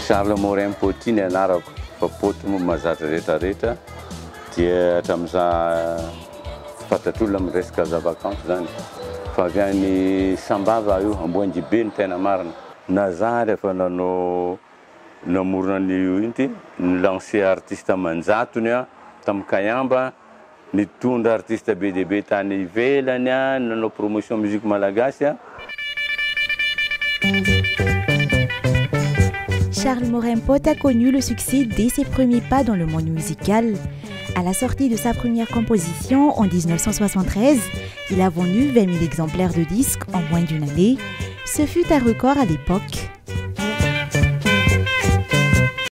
Charles Morin Poty ny anarako fa Poty moa mahazatra rehetrarehetra dia hatramin'izaho fantatr'olona amin'ny resaka zavakanto zany fa avy any Sambava io Amboanjibe ny tena marina na zah rehefa nanao namorona ny inty ny lancé artiste Manjatony tamin'ny Kayamba nitondra artiste be dia be tany ivelany nanao promotion musique malagasy. Charles Morin Poty a connu le succès dès ses premiers pas dans le monde musical. À la sortie de sa première composition en 1973, il a vendu 20 000 exemplaires de disques en moins d'une année. Ce fut un record à l'époque.